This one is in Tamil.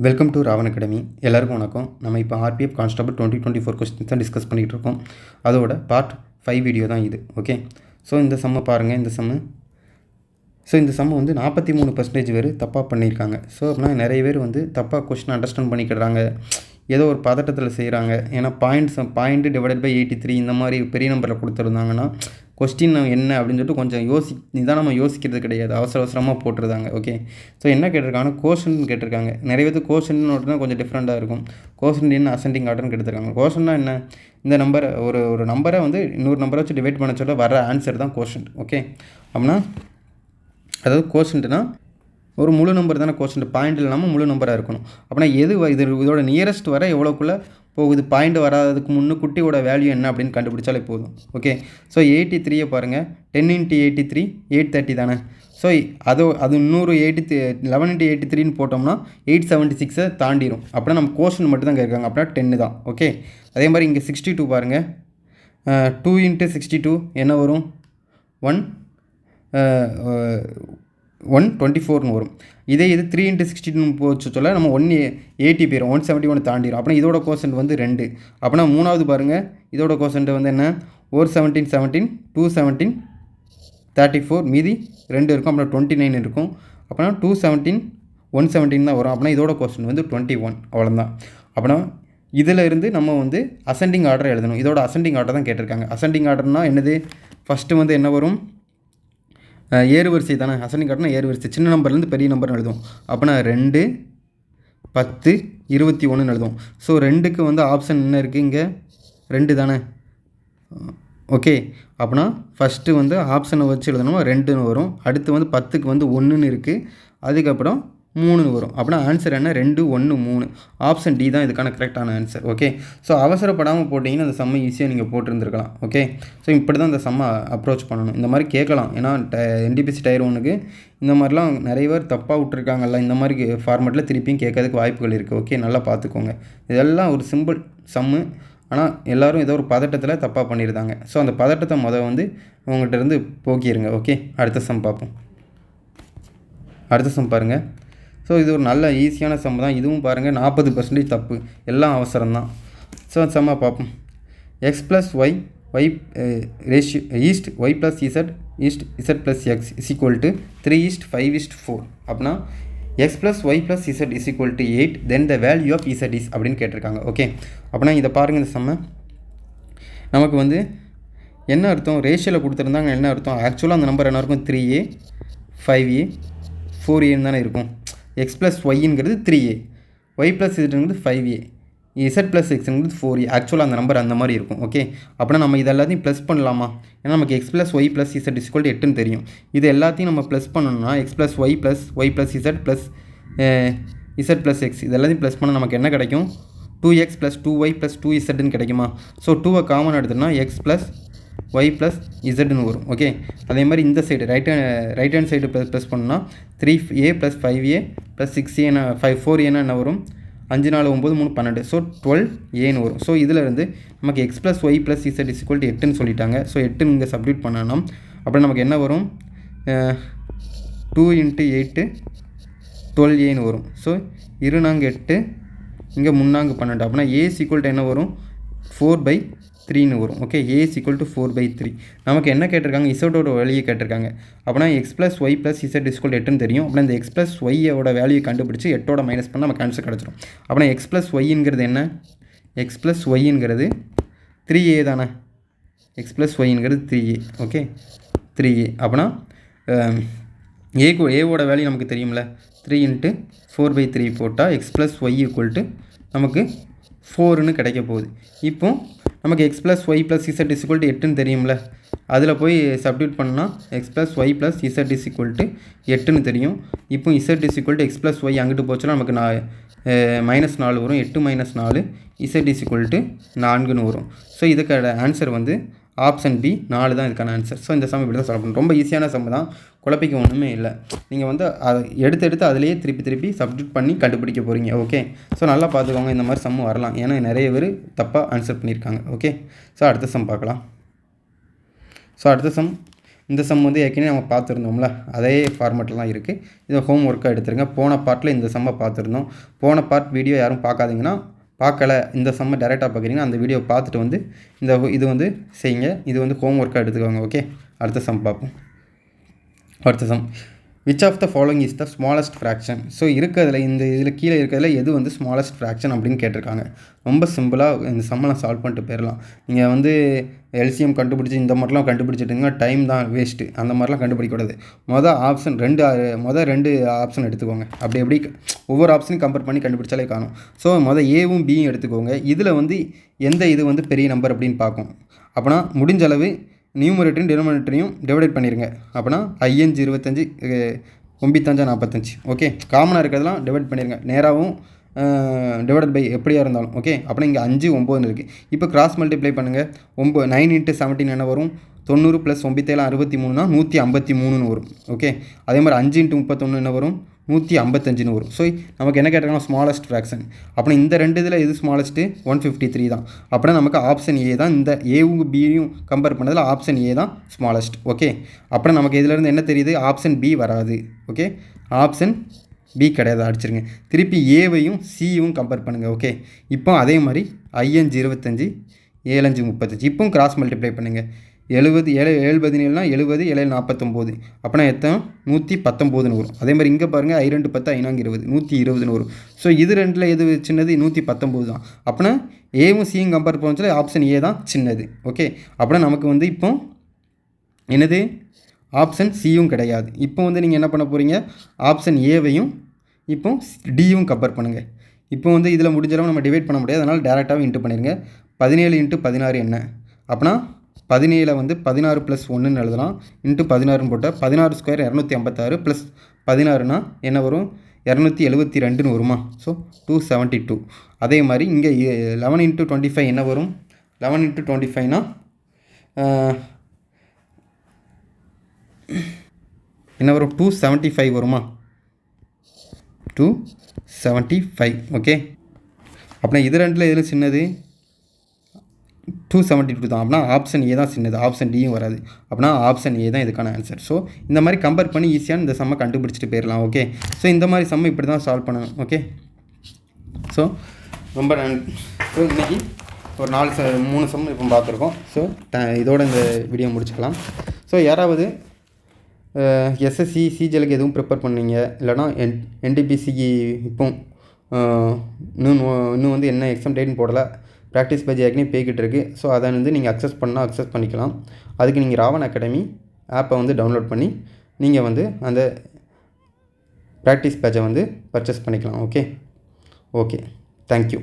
Welcome to Raavan academy. எல்லாருக்கும் வணக்கம். நம்ம இப்போ ஆர்பிஎஃப் கான்ஸ்டபிள் 2024 கொஸ்டின்ஸ் தான் டிஸ்கஸ் பண்ணிகிட்டு இருக்கோம். அதோட பார்ட் 5 வீடியோ தான் இது. ஓகே, ஸோ இந்த சம்மை பாருங்கள். இந்த சம்மு வந்து 43% பேர் தப்பாக பண்ணியிருக்காங்க. ஸோ அப்படின்னா நிறைய பேர் வந்து தப்பாக கொஸ்டின் அண்டர்ஸ்டாண்ட் பண்ணிக்கிறாங்க, ஏதோ ஒரு பதட்டத்தில் செய்கிறாங்க. ஏன்னா பாயிண்ட் டிவைடட் பை 83 இந்த மாதிரி பெரிய நம்பரில் கொடுத்துருந்தாங்கன்னா கொஸ்டின் என்ன அப்படின்னு சொல்லிட்டு கொஞ்சம் நிதானமாக யோசிக்கிறது கிடையாது, அவசரமாக போட்டுருந்தாங்க. ஓகே, ஸோ என்ன கேட்டிருக்காங்கன்னா கோஷன் கேட்டிருக்காங்க. நிறைய பேருக்கு கோஷன் நோட்டுனா கொஞ்சம் டிஃப்ரெண்ட்டாக இருக்கும். கோஷன் என்ன அசெண்டிங் ஆர்டர்னு கேட்டிருக்காங்க. கோஷன்னா என்ன, இந்த நம்பரை ஒரு நம்பரை வந்து இன்னொரு நம்பரை வச்சு டிவைட் பண்ண சொல்ல வர ஆன்சர் தான் கோஷன். ஓகே, அப்படின்னா அதாவது கோஷன்ட்னா ஒரு முழு நம்பர் தானே கோஷன்ட், பாயிண்ட் இல்லாமல் முழு நம்பராக இருக்கணும். அப்படின்னா இதோட நியரஸ்ட் வர எவ்வளோக்குள்ளே போகுது, பாயிண்ட் வராததுக்கு முன்னுக்குட்டியோட வேல்யூ என்ன அப்படின்னு கண்டுபிடிச்சாலே போதும். ஓகே, ஸோ 83 பாருங்கள், 10 × 83 830 தானே. ஸோ அது இன்னொரு 11 × 83 போட்டோம்னா 876 தாண்டிடும். அப்படின்னா நம்ம கோஷன் மட்டும் தான் கேட்குறாங்க, அப்படின்னா 10 தான். ஓகே, அதே மாதிரி இங்கே 62 பாருங்கள், 2 × 62 என்ன வரும், 124 வரும். இது 3 × 62 போச்சு சொல்ல நம்ம 180 போயிடும், 171 தாண்டிடும். அப்படின்னா இதோட கோசன்ட் வந்து 2. அப்படின்னா மூணாவது பாருங்கள், இதோட கோசன்ட் வந்து என்ன, 417 17 217 34 மீதி 2 இருக்கும். அப்படின்னா 29 இருக்கும். அப்படின்னா 217 117 தான் வரும். அப்படின்னா இதோட கோசன்ட் வந்து 21. அவ்வளோதான். அப்படின்னா இதில் இருந்து நம்ம வந்து அசெண்டிங் ஆர்டர் எழுதணும். இதோட அசெண்டிங் ஆர்டர் தான் கேட்டிருக்காங்க. அசெண்டிங் ஆர்டர்னால் என்னது, ஃபஸ்ட்டு வந்து என்ன வரும், ஏறு வரிசை தானே. அசெண்டிங் ஆர்டர்னா ஏறு வரிசை, சின்ன நம்பர்லேருந்து பெரிய நம்பர்னு எழுதுவோம். அப்போனா 2 10 21 எழுதுவோம். ஸோ 2க்கு வந்து ஆப்ஷன் என்ன இருக்குது, இங்கே 2 தானே. ஓகே, அப்படின்னா ஃபஸ்ட்டு வந்து ஆப்ஷனை வச்சு எழுதணுமா 2ன்னு வரும். அடுத்து வந்து 10க்கு வந்து 1ன்னு இருக்குது, அதுக்கப்புறம் 3ன்னு வரும். அப்படின்னா ஆன்சர் என்ன, 2 1 3. ஆப்ஷன் டி தான் இதுக்கான கரெக்டான ஆன்சர். ஓகே, ஸோ அவசரப்படாமல் போட்டிங்கன்னா அந்த சம்மை ஈஸியாக நீங்கள் போட்டிருந்துருக்கலாம். ஓகே, ஸோ இப்படி தான் இந்த சம்மை அப்ரோச் பண்ணணும். இந்த மாதிரி கேட்கலாம், ஏன்னா NTPC Tier 1க்கு இந்த மாதிரிலாம் நிறைய பேர் தப்பாக விட்டுருக்காங்கல்ல, இந்த மாதிரி ஃபார்மேட்டில் திருப்பியும் கேட்கறதுக்கு வாய்ப்புகள் இருக்குது. ஓகே, நல்லா பார்த்துக்கோங்க. இதெல்லாம் ஒரு சிம்பிள் சம்மு, ஆனால் எல்லோரும் ஏதோ ஒரு பதட்டத்தில் தப்பாக பண்ணியிருந்தாங்க. ஸோ அந்த பதட்டத்தை வந்து உங்கள்கிட்ட இருந்து போக்கிடுங்க. ஓகே, அடுத்த சம் பார்ப்போம். அடுத்த சம் பாருங்கள். ஸோ இது ஒரு நல்ல ஈஸியான சம் தான். இதுவும் பாருங்கள் 40% தப்பு, எல்லாம் அவசரம்தான். ஸோ சம்மா பார்ப்போம். x + y ratio is to y + z is to z + x = 3:5:4. அப்படின்னா x + y + z = 8, then the value of z is அப்படின்னு கேட்டிருக்காங்க. ஓகே, அப்படின்னா இதை பாருங்கள். இந்த சம்மை நமக்கு வந்து என்ன அர்த்தம், ரேஷியோவில் கொடுத்துருந்தாங்க. என்ன அர்த்தம், ஆக்சுவலாக அந்த நம்பர் என்ன இருக்கும், 3a 5a 4a தானே இருக்கும். x + yங்கிறது 3a, y + zங்கிறது 5a, z + xங்கிறது 4a. ஆக்சுவலாக அந்த நம்பர் அந்த மாதிரி இருக்கும். ஓகே, அப்படின்னா நம்ம இது எல்லாத்தையும் ப்ளஸ் பண்ணலாமா, ஏன்னா நமக்கு x + y + z = 8ன்னு தெரியும். இது எல்லாத்தையும் நம்ம ப்ளஸ் பண்ணணும்னா x + y + z + z + x இது எல்லாத்தையும் ப்ளஸ் பண்ணால் நமக்கு என்ன கிடைக்கும், 2x + 2y + 2zன்னு கிடைக்குமா. ஸோ 2வை காமன் எடுத்தோம்னா x + y + zன்னு வரும். ஓகே, அதே மாதிரி இந்த side right hand side plus பண்ணால் 3a + 5a + 6a 4a என்ன வரும், 5 4 9 3 12. ஸோ 12aன்னு வரும். ஸோ இதில் இருந்து நமக்கு x + y + z = 8ன்னு சொல்லிட்டாங்க. ஸோ 8 இங்கே சப்ஸ்டிட்யூட் பண்ணணும். அப்புறம் நமக்கு என்ன வரும், 2 × 8 12aன்னு வரும். ஸோ 2 4 8 இங்கே 3 4 12. அப்படின்னா a = என்ன வரும், 4/3ன்னு வரும். Okay, a = 4/3. நமக்கு என்ன கேட்டிருக்காங்க, இசட்டோட வேல்யூ கேட்டிருக்காங்க. அப்படின்னா x + y + z = 8ன்னு தெரியும். அப்படின்னா இந்த x + y-யோட வேல்யூ கண்டுபிடிச்சி 8ஓட மைனஸ் பண்ணால் நமக்கு ஆன்சர் கிடச்சிடும். அப்படின்னா x + y-ங்கிறது என்ன, x + y-ங்கிறது 3a தானே. x + y-ங்கிறது 3a. Okay, 3a. அப்படின்னா ஏவோட வேல்யூ நமக்கு தெரியும்ல, 3 × 4/3 போட்டால் x + y = நமக்கு 4ன்னு கிடைக்க போகுது. இப்போ நமக்கு x + y + z = 8ன்னு தெரியும்ல, அதில் போய் சப்ஸ்டிட்யூட் பண்ணால் x + y + z = 8ன்னு தெரியும். இப்போ z = x + y அங்கிட்டு போச்சுன்னா நமக்கு -4 வரும். 8 - 4 z = 4ன்னு வரும். ஸோ இதுக்கான ஆன்சர் வந்து ஆப்ஷன் பி 4 தான் இதுக்கான ஆன்சர். ஸோ இந்த சம் இப்படி தான் சால்வ் பண்ணணும். ரொம்ப ஈஸியான சம் தான், குழப்பிக்க ஒன்றுமே இல்லை. நீங்கள் வந்து அதை எடுத்து அதிலேயே திருப்பி சப்ஸ்டிட்யூட் பண்ணி கண்டுபிடிக்க போகிறீங்க. ஓகே, ஸோ நல்லா பார்த்துக்கோங்க. இந்த மாதிரி சம் வரலாம், ஏன்னா நிறைய பேர் தப்பாக ஆன்சர் பண்ணியிருக்காங்க. ஓகே, ஸோ அடுத்த சம் பார்க்கலாம். ஸோ அடுத்த சம் இந்த சம் வந்து ஏற்கனவே நம்ம பார்த்துருந்தோம்ல, அதே ஃபார்மேட்டில் தான் இருக்குது. இதை ஹோம் ஒர்க்காக எடுத்துருங்க. போன பார்ட்டில் இந்த சம்மை பார்த்துருந்தோம். போன பார்ட் வீடியோ யாரும் பார்க்காதீங்கன்னா, பார்க்கல இந்த சம்மை டேரெக்டாக பார்க்குறீங்கன்னா அந்த வீடியோ பார்த்துட்டு வந்து இது வந்து செய்யுங்க. இது வந்து ஹோம் ஒர்க்காக எடுத்துக்கோங்க. ஓகே, அடுத்த சம் பார்ப்போம். அடுத்த sum, which of the following is the smallest fraction. So இருக்கிறதுல இதில் கீழே இருக்கிறதுல எது வந்து ஸ்மாலஸ்ட் ஃப்ராக்ஷன் அப்படின்னு கேட்டிருக்காங்க. ரொம்ப சிம்பிளாக இந்த சம்மெல்லாம் சால்வ் பண்ணிட்டு போயிடலாம். நீங்கள் வந்து எல்சிஎம் கண்டுபிடிச்சி இந்த மாதிரிலாம் கண்டுபிடிச்சிட்டிங்கன்னா டைம் தான் வேஸ்ட்டு. அந்த மாதிரிலாம் கண்டுபிடிக்கக்கூடாது. மொதல் ரெண்டு ஆப்ஷன் எடுத்துக்கோங்க. அப்படி ஒவ்வொரு ஆப்ஷனையும் கம்பேர் பண்ணி கண்டுபிடிச்சாலே காணும். ஸோ ஏவும் பியும் எடுத்துக்கோங்க. இதில் வந்து எந்த இது வந்து பெரிய நம்பர் அப்படின்னு பார்க்கும். அப்போனா முடிஞ்ச அளவு நியூமரேட்டரையும் டினாமினேட்டரையும் டிவைட் பண்ணிடுங்க. அப்போனா 5 25 9 45. ஓகே, காமனாக இருக்கிறதெல்லாம் டிவைட் பண்ணிடுங்க. நேராகவும் டிவைடட் பை எப்படியா இருந்தாலும். ஓகே, அப்புறம் இங்கே 5 9 இருக்குது. இப்போ கிராஸ் மல்டிப்ளை பண்ணுங்கள். 9 × 17 என்ன வரும்? 90 + 9 7 63 153 வரும். ஓகே, அதே மாதிரி 5 × 31 என்ன வரும்? 155 வரும். ஸோ நமக்கு என்ன கேட்டிருக்காங்க? Smallest fraction. அப்புறம் இந்த ரெண்டு இதில் எது ஸ்மாலஸ்ட்டு? 153 தான். அப்படின்னா நமக்கு ஆப்ஷன் ஏ தான். இந்த ஏவும் பியும் கம்பேர் பண்ணதில் ஆப்ஷன் ஏ தான் ஸ்மாலஸ்ட். ஓகே, அப்புறம் நமக்கு இதிலேருந்து என்ன தெரியுது? ஆப்ஷன் பி வராது. ஓகே, ஆப்ஷன் பி கிடையாது, அடிச்சிருங்க. திருப்பி ஏவையும் சியும் கம்பேர் பண்ணுங்கள். ஓகே, இப்போ அதே மாதிரி 5 25 7 5 35. இப்போவும் கிராஸ் மல்டிப்ளை பண்ணுங்கள். 70 7 7 17 70 7 49. அப்போனா எத்தனை? 119 வரும். அதே மாதிரி இங்கே பாருங்கள், 2 10 5 20 120 வரும். ஸோ இது ரெண்டில் எது சின்னது? 119 தான். அப்போனா ஏவும் சியும் கம்பேர் பண்ண ஆப்ஷன் ஏ தான் சின்னது. ஓகே, அப்படின்னா நமக்கு வந்து இப்போ என்னது? ஆப்ஷன் சியும் கிடையாது. இப்போ வந்து நீங்கள் என்ன பண்ண போகிறீங்க? ஆப்ஷன் ஏவையும் இப்போ டியும் கம்பேர் பண்ணுங்கள். இப்போ வந்து இதில் முடிஞ்சளவு நம்ம டிவைட் பண்ண முடியாது. அதனால் டேரெக்டாகவே இன்ட்டு பண்ணிடுங்க. 17 × 16 என்ன? அப்படின்னா 17 வந்து 16 + 1ன்னு எழுதலாம். இன்ட்டு 16ன்னு போட்டால் 16 ஸ்கொயர் 256 + 16னா என்ன வரும்? 272ன்னு வருமா? ஸோ 272. அதே மாதிரி இங்கே 11 × 25 என்ன வரும்? 11 × 25னா என்ன வரும்? 275 வருமா? 275. ஓகே, அப்படின்னா இது ரெண்டில் எதில் சின்னது? 272 தான். அப்படின்னா ஆப்ஷன் ஏ தான் சின்னது. ஆப்ஷன் டியும் வராது. அப்படின்னா ஆப்ஷன் ஏ தான் இதுக்கான ஆன்சர். ஸோ இந்த மாதிரி கம்பேர் பண்ணி ஈஸியாக இந்த சம்மை கண்டுபிடிச்சிட்டு போயிடலாம். ஓகே, ஸோ இந்த மாதிரி சம்மை இப்படி தான் சால்வ் பண்ணணும். ஓகே, ஸோ ரொம்ப ஸோ இன்றைக்கி ஒரு 3 சம் இப்போ பார்த்துருக்கோம். ஸோ இதோட இந்த வீடியோ முடிச்சுக்கலாம். ஸோ யாராவது எஸ்எஸ்சி சிஜிஎலுக்கு எதுவும் ப்ரிப்பேர் பண்ணீங்க, இல்லைனா என்டிபிசிக்கு இப்போ இன்னும் வந்து என்ன எக்ஸாம் டேட்னு போடலை, ப்ராக்டிஸ் பேஜ் ஏற்கனவே போய்கிட்டு இருக்குது. ஸோ அதை வந்து நீங்கள் அக்சஸ் பண்ணிக்கலாம். அதுக்கு நீங்கள் ராவன் அகாடமி ஆப்பை வந்து டவுன்லோட் பண்ணி நீங்கள் வந்து அந்த ப்ராக்டிஸ் பேஜை வந்து பர்ச்சேஸ் பண்ணிக்கலாம். Okay, thank you.